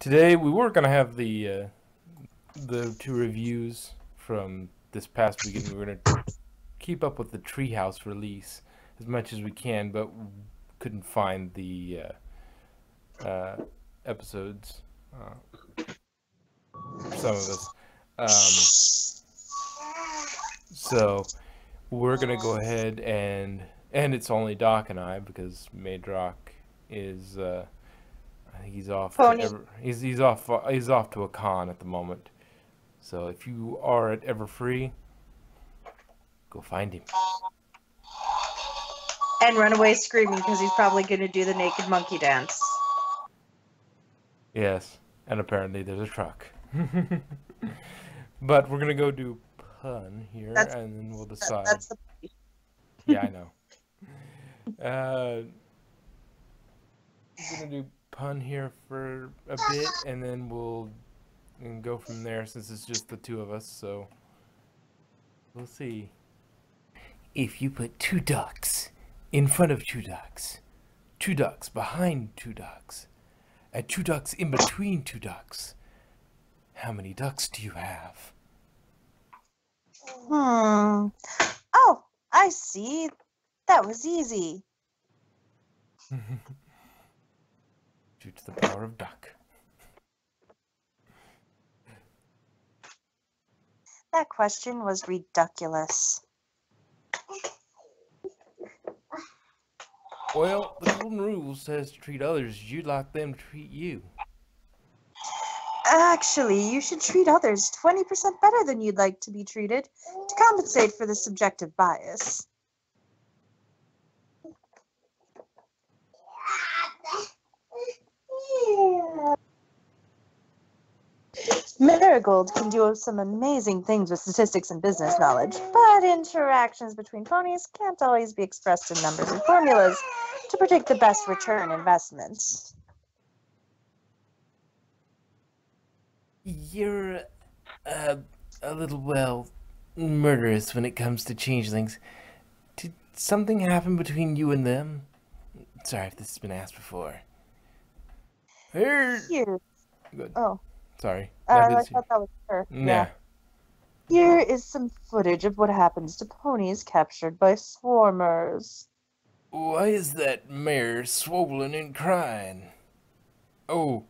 Today we were gonna have the two reviews from this past weekend. We were gonna keep up with the Treehouse release as much as we can, but couldn't find the episodes. Some of us. So we're gonna go ahead and it's only Doc and I because Madrock is I think he's off to Pony. ever he's off to a con at the moment. So if you are at Everfree, go find him. And run away screaming because he's probably going to do the naked monkey dance. Yes, and apparently there's a truck. But we're gonna go do pun here, That's and then we'll decide. that's the Yeah, I know. We're gonna do pun here for a bit, and then we'll go from there since it's just the two of us. So we'll see. If you put two ducks in front of two ducks behind two ducks, and two ducks in between two ducks, how many ducks do you have? Oh, I see. That was easy. Due to the power of duck. That question was ridiculous. Well, the golden rule says to treat others as you'd like them to treat you. Actually, you should treat others 20% better than you'd like to be treated to compensate for the subjective bias. Marigold can do some amazing things with statistics and business knowledge, but interactions between ponies can't always be expressed in numbers and formulas to predict the best return investments. You're a little, well, murderous when it comes to changelings. Did something happen between you and them? Sorry if this has been asked before. Here. Good. Oh, Sorry. I thought that was her. Nah. Here is some footage of what happens to ponies captured by swarmers. Why is that mare swollen and crying? Oh,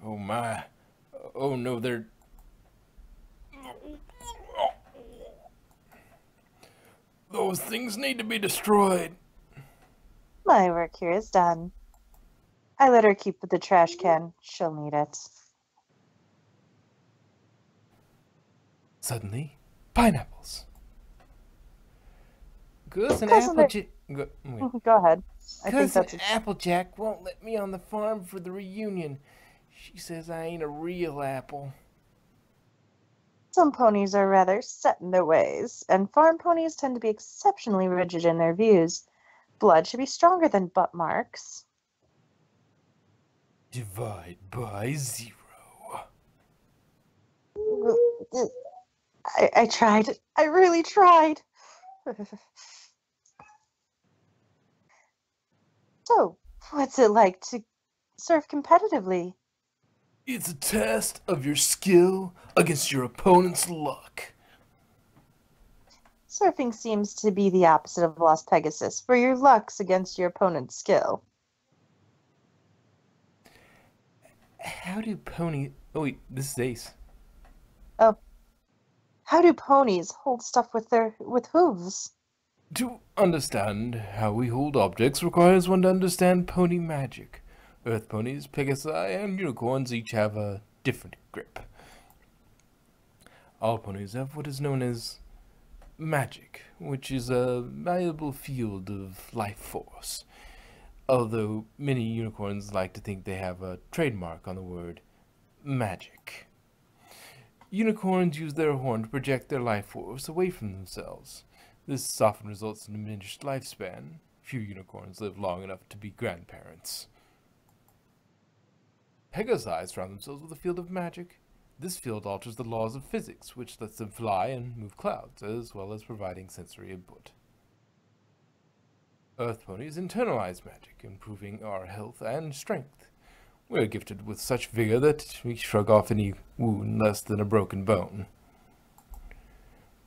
oh my. Oh no, they're... Those things need to be destroyed. My work here is done. I let her keep the trash can. She'll need it. Suddenly, pineapples. Cousin Cousin, Applejack... go ahead. I think Cousin that's Applejack won't let me on the farm for the reunion. She says I ain't a real apple. Some ponies are rather set in their ways, and farm ponies tend to be exceptionally rigid in their views. Blood should be stronger than butt marks. Divide by 0. I tried. I really tried. So, what's it like to surf competitively? It's a test of your skill against your opponent's luck. Surfing seems to be the opposite of Lost Pegasus, where your luck's against your opponent's skill. How do pony... Oh wait, this is Ace. Oh, how do ponies hold stuff with hooves? To understand how we hold objects requires one to understand pony magic. Earth ponies, Pegasi, and unicorns each have a different grip. All ponies have what is known as magic, which is a valuable field of life force. Although many unicorns like to think they have a trademark on the word magic. Unicorns use their horn to project their life force away from themselves. This often results in diminished lifespan. Few unicorns live long enough to be grandparents. Pegasi surround themselves with a field of magic. This field alters the laws of physics, which lets them fly and move clouds, as well as providing sensory input. Earth ponies internalize magic, improving our health and strength. We're gifted with such vigor that we shrug off any wound less than a broken bone.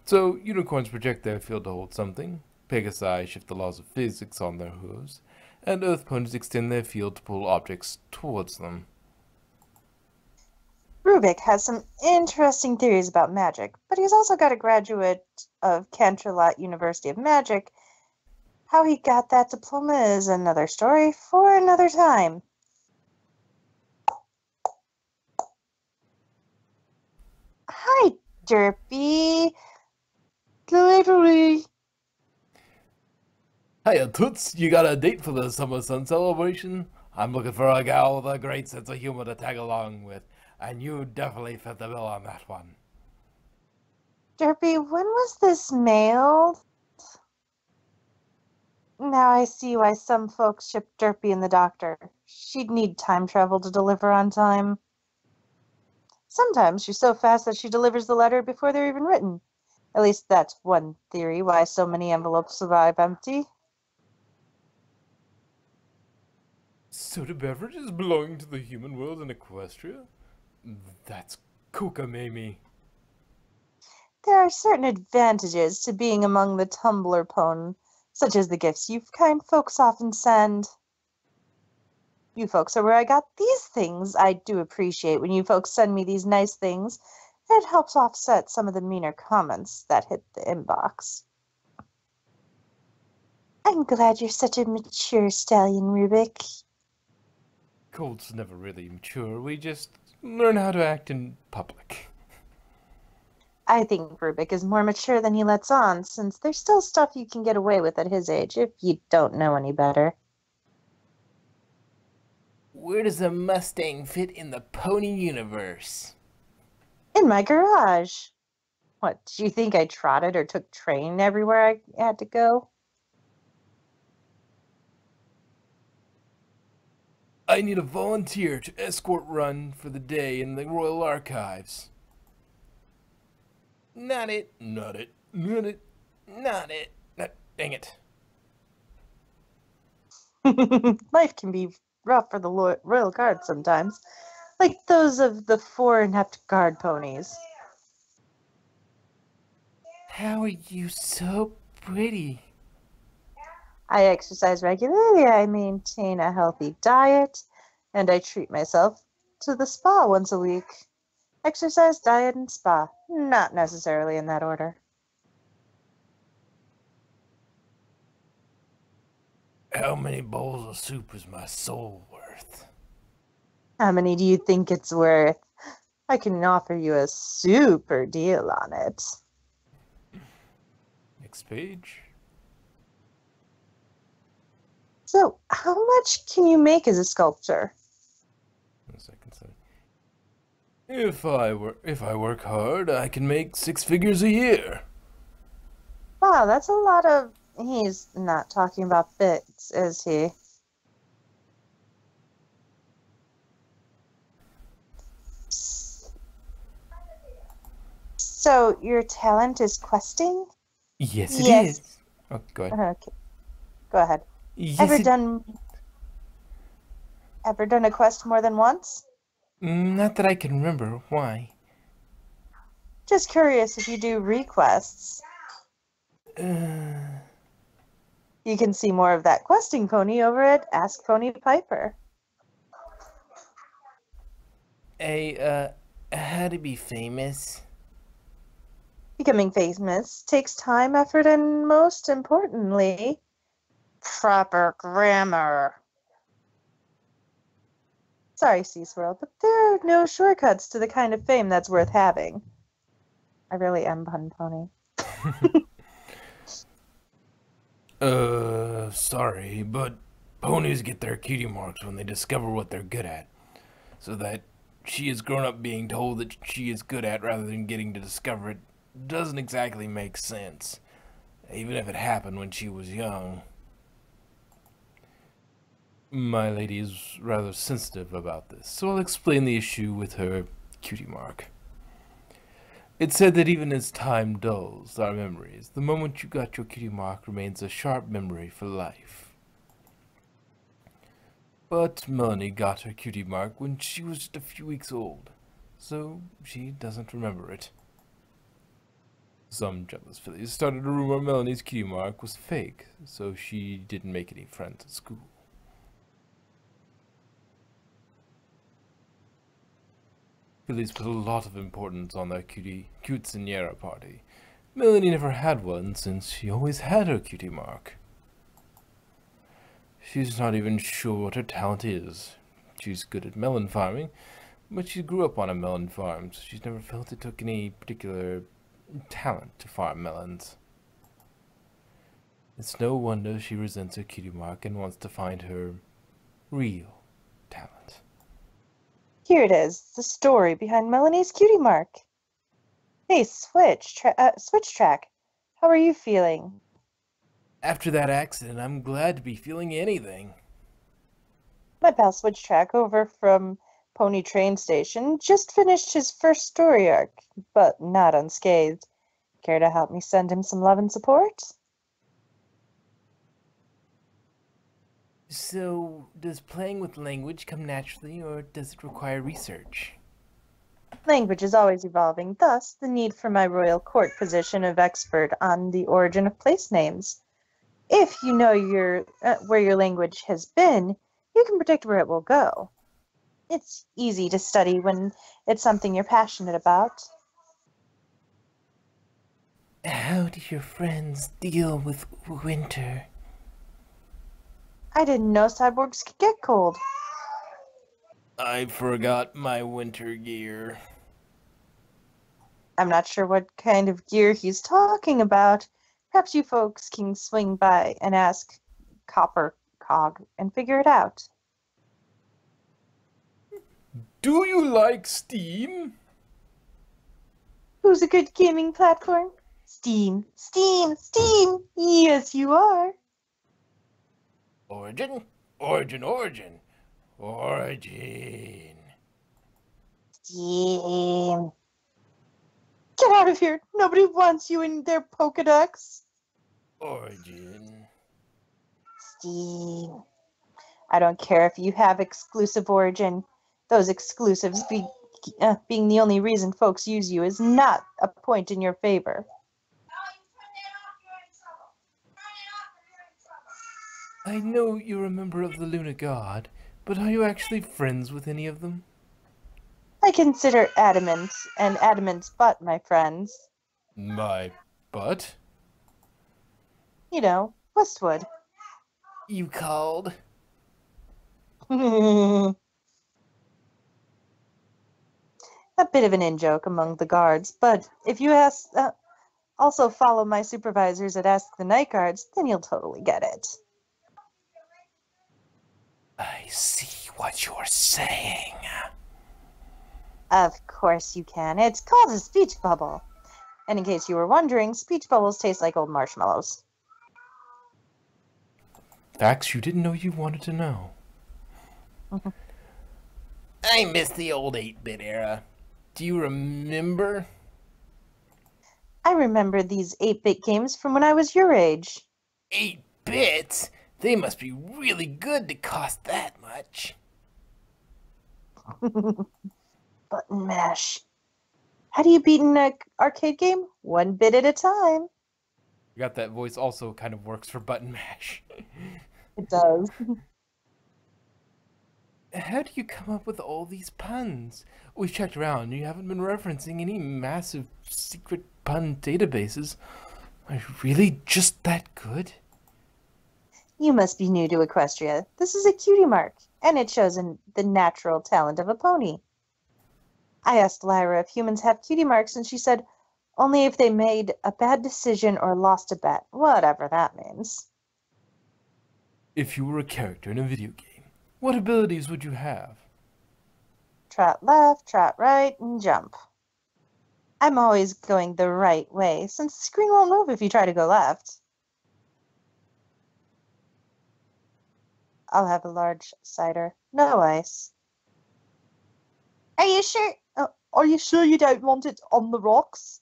So, unicorns project their field to hold something, Pegasi shift the laws of physics on their hooves, and earth ponies extend their field to pull objects towards them. Rubik has some interesting theories about magic, but he's also got a graduate of Canterlot University of Magic. How he got that diploma is another story for another time. Hi, Derpy. Delivery. Hiya, Toots, you got a date for the summer sun celebration? I'm looking for a gal with a great sense of humor to tag along with, and you definitely fit the bill on that one. Derpy, when was this mailed? Now I see why some folks ship Derpy and the doctor. She'd need time travel to deliver on time. Sometimes she's so fast that she delivers the letter before they're even written. At least that's one theory why so many envelopes survive empty. Soda beverages belonging to the human world in Equestria? That's kookamamie. There are certain advantages to being among the Tumbler Pone, such as the gifts you kind folks often send. You folks are where I got these things. I do appreciate when you folks send me these nice things. It helps offset some of the meaner comments that hit the inbox. I'm glad you're such a mature stallion, Rubik. Colts never really mature, we just learn how to act in public. I think Rubik is more mature than he lets on, since there's still stuff you can get away with at his age if you don't know any better. Where does a Mustang fit in the pony universe? In my garage. What, do you think I trotted or took train everywhere I had to go? I need a volunteer to escort run for the day in the Royal Archives. Not it, not it, not it, not it. Dang it. Life can be rough for the Royal Guard sometimes, like those of the 4 inept guard ponies. How are you so pretty? I exercise regularly, I maintain a healthy diet, and I treat myself to the spa once a week. Exercise, diet, and spa, not necessarily in that order. How many bowls of soup is my soul worth? How many do you think it's worth? I can offer you a super deal on it. Next page. So, how much can you make as a sculptor? 1 second, sorry. If I work hard, I can make 6 figures a year. Wow, that's a lot of... He's not talking about bits, is he? So, your talent is questing? Yes, it Yes. is. Oh, go ahead. Okay, go ahead. Yes, Ever done a quest more than once? Not that I can remember. Why? Just curious if you do requests. You can see more of that questing pony over at Ask Pony Piper. How to be famous? Becoming famous takes time, effort, and most importantly, proper grammar. Sorry, Sea Swirl, but there are no shortcuts to the kind of fame that's worth having. I really am Pun Pony. Sorry, but ponies get their cutie marks when they discover what they're good at. So that she has grown up being told that she is good at rather than getting to discover it doesn't exactly make sense. Even if it happened when she was young. My lady is rather sensitive about this, so I'll explain the issue with her cutie mark. It's said that even as time dulls our memories, the moment you got your cutie mark remains a sharp memory for life. But Melanie got her cutie mark when she was just a few weeks old, so she doesn't remember it. Some jealous fillies started a rumor Melanie's cutie mark was fake, so she didn't make any friends at school. Fillies put a lot of importance on their quinceañera party. Melanie never had one since she always had her cutie mark. She's not even sure what her talent is. She's good at melon farming, but she grew up on a melon farm, so she's never felt it took any particular talent to farm melons. It's no wonder she resents her cutie mark and wants to find her real talent. Here it is, the story behind Melanie's cutie mark. Hey, Switch Track, how are you feeling? After that accident, I'm glad to be feeling anything. My pal Switch Track over from Pony Train Station just finished his first story arc, but not unscathed. Care to help me send him some love and support? So, does playing with language come naturally, or does it require research? Language is always evolving, thus the need for my royal court position of expert on the origin of place names. If you know where your language has been, you can predict where it will go. It's easy to study when it's something you're passionate about. How do your friends deal with winter? I didn't know cyborgs could get cold. I forgot my winter gear. I'm not sure what kind of gear he's talking about. Perhaps you folks can swing by and ask Copper Cog and figure it out. Do you like Steam? Who's a good gaming platform? Steam, Steam, Steam! Yes, you are. Origin? Origin. Steam. Get out of here! Nobody wants you in their Pokedex. Origin. Steam. I don't care if you have exclusive origin. Those exclusives being the only reason folks use you is not a point in your favor. I know you're a member of the Luna God, but are you actually friends with any of them? I consider Adamant and Adamant's butt my friends. My butt? You know, Westwood. You called? A bit of an in-joke among the guards, but if you also follow my supervisors at Ask the Night Guards, then you'll totally get it. I see what you're saying. Of course you can. It's called a speech bubble. And in case you were wondering, speech bubbles taste like old marshmallows. Facts you didn't know you wanted to know. I miss the old 8-bit era. Do you remember? I remember these 8-bit games from when I was your age. 8 bits? They must be really good to cost that much. Button mash. How do you beat an arcade game? 1 bit at a time. I got that voice also kind of works for button mash. It does. How do you come up with all these puns? We've checked around. You haven't been referencing any massive secret pun databases. Are you really just that good? You must be new to Equestria. This is a cutie mark, and it shows the natural talent of a pony. I asked Lyra if humans have cutie marks, and she said only if they made a bad decision or lost a bet, whatever that means. If you were a character in a video game, what abilities would you have? Trot left, trot right, and jump. I'm always going the right way, since the screen won't move if you try to go left. I'll have a large cider. No ice. Are you sure? Are you sure you don't want it on the rocks?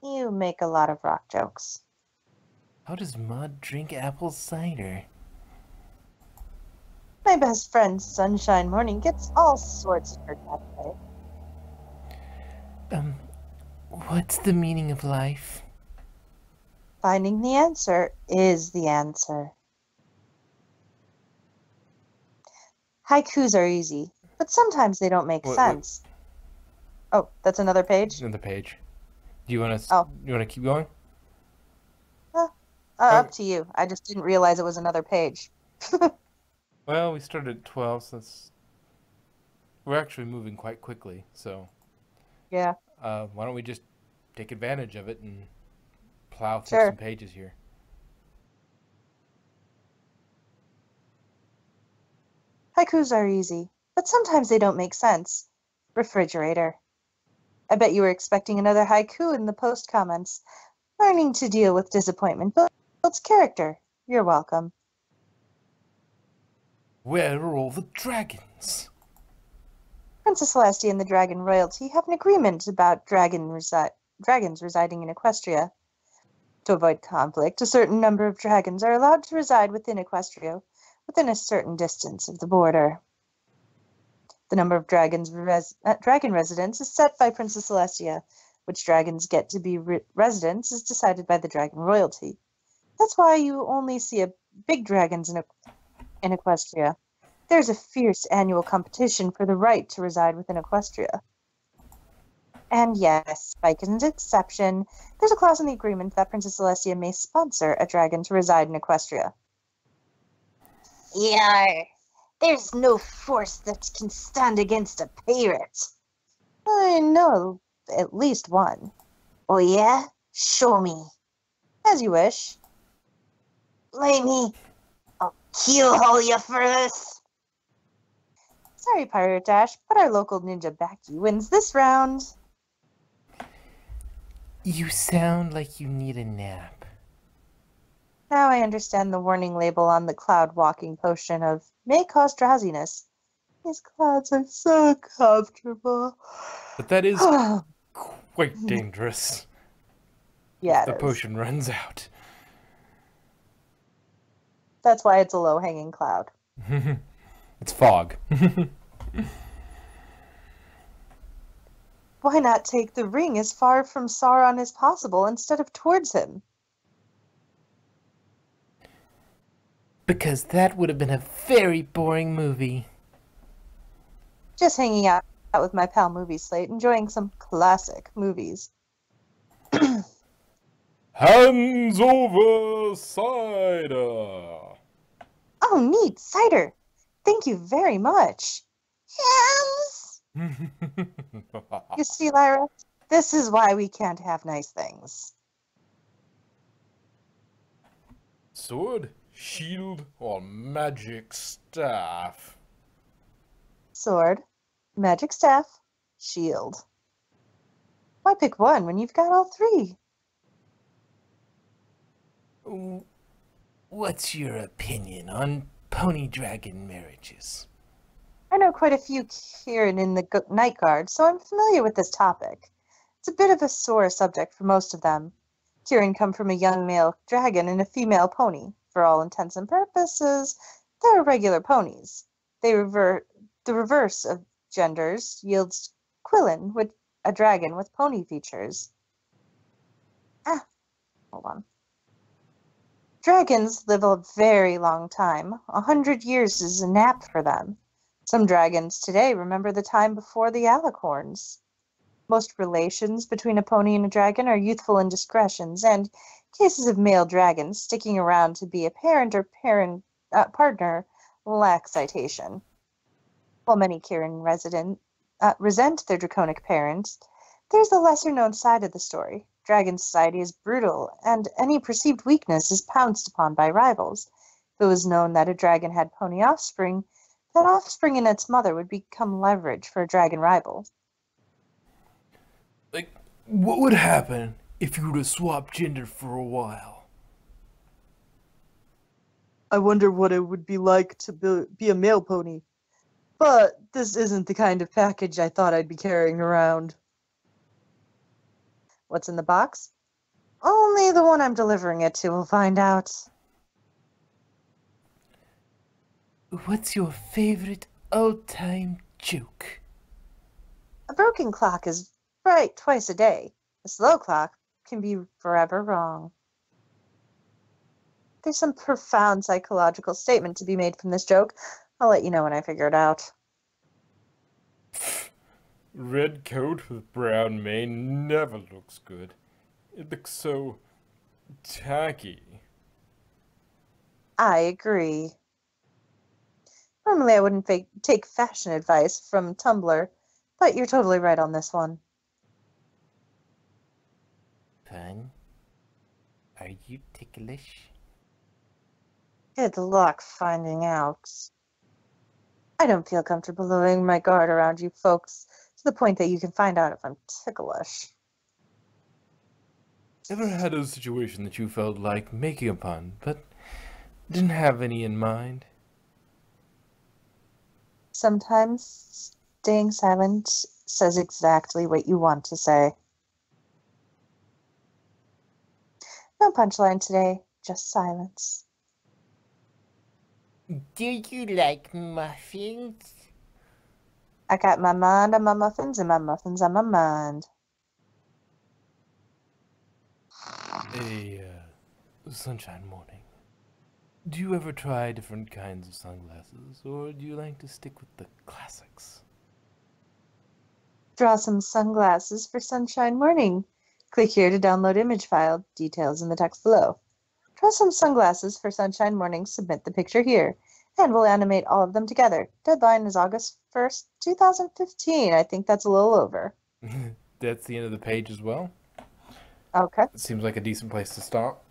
You make a lot of rock jokes. How does Mud drink apple cider? My best friend, Sunshine Morning, gets all sorts in her cafe. What's the meaning of life? Finding the answer is the answer. Haikus are easy, but sometimes they don't make Wait, sense. Oh, that's another page? another page. Do you want to? Oh. You want to keep going? Up to you. I just didn't realize it was another page. Well, we started at 12, so we're actually moving quite quickly. So, Yeah, why don't we just take advantage of it and plow through sure. some pages here? Haikus are easy, but sometimes they don't make sense. Refrigerator. I bet you were expecting another haiku in the post comments. Learning to deal with disappointment builds character. You're welcome. Where are all the dragons? Princess Celestia and the dragon royalty have an agreement about dragons residing in Equestria. To avoid conflict, a certain number of dragons are allowed to reside within Equestria, within a certain distance of the border. The number of dragon residents is set by Princess Celestia. Which dragons get to be residents is decided by the dragon royalty. That's why you only see big dragons in Equestria. There's a fierce annual competition for the right to reside within Equestria. And yes, by exception, there's a clause in the agreement that Princess Celestia may sponsor a dragon to reside in Equestria. Yar! There's no force that can stand against a pirate. I know at least one. Oh yeah? Show me. As you wish. Play me. I'll keelhaul you for this. Sorry, Pirate Dash, but our local ninja Baki wins this round. You sound like you need a nap. Now I understand the warning label on the cloud walking potion of may cause drowsiness. These clouds are so comfortable. But that is quite dangerous. Yeah, if the potion runs out. That's why it's a low-hanging cloud. It's fog. Why not take the ring as far from Sauron as possible instead of towards him? Because that would have been a very boring movie. Just hanging out with my pal Movie Slate, enjoying some classic movies. Hands over cider. Oh, neat, cider. Thank you very much. Hands! You see, Lyra, this is why we can't have nice things. Sword, shield, or magic staff? Sword, magic staff, shield. Why pick one when you've got all three? What's your opinion on pony dragon marriages? I know quite a few Kirin in the Night Guard, so I'm familiar with this topic. It's a bit of a sore subject for most of them. Kirin come from a young male dragon and a female pony. For all intents and purposes, they're regular ponies. The reverse of genders yields Quillen, with a dragon with pony features. Hold on. Dragons live a very long time. 100 years is a nap for them. Some dragons today remember the time before the Alicorns. Most relations between a pony and a dragon are youthful indiscretions, and cases of male dragons sticking around to be a parent or partner lack citation. While many Kirin resent their draconic parents, there's a lesser-known side of the story. Dragon society is brutal, and any perceived weakness is pounced upon by rivals. If it was known that a dragon had pony offspring, that offspring and its mother would become leverage for a dragon rival. Like, what would happen if you were to swap gender for a while? I wonder what it would be like to be a male pony. But this isn't the kind of package I thought I'd be carrying around. What's in the box? Only the one I'm delivering it to will find out. What's your favorite all-time joke? A broken clock is right twice a day. A slow clock can be forever wrong. There's some profound psychological statement to be made from this joke. I'll let you know when I figure it out. Red coat with brown mane never looks good. It looks so tacky. I agree. Normally I wouldn't take fashion advice from Tumblr, but you're totally right on this one. Fun? Are you ticklish? Good luck finding out. I don't feel comfortable lowering my guard around you folks to the point that you can find out if I'm ticklish. Ever had a situation that you felt like making a pun, but didn't have any in mind? Sometimes staying silent says exactly what you want to say. No punchline today, just silence. Do you like muffins? I got my mind on my muffins and my muffins on my mind. A sunshine morning. Do you ever try different kinds of sunglasses, or do you like to stick with the classics? Draw some sunglasses for sunshine morning. Click here to download image file. Details in the text below. Draw some sunglasses for sunshine morning. Submit the picture here. And we'll animate all of them together. Deadline is August 1st, 2015. I think that's a little over. That's the end of the page as well. Okay. It seems like a decent place to stop.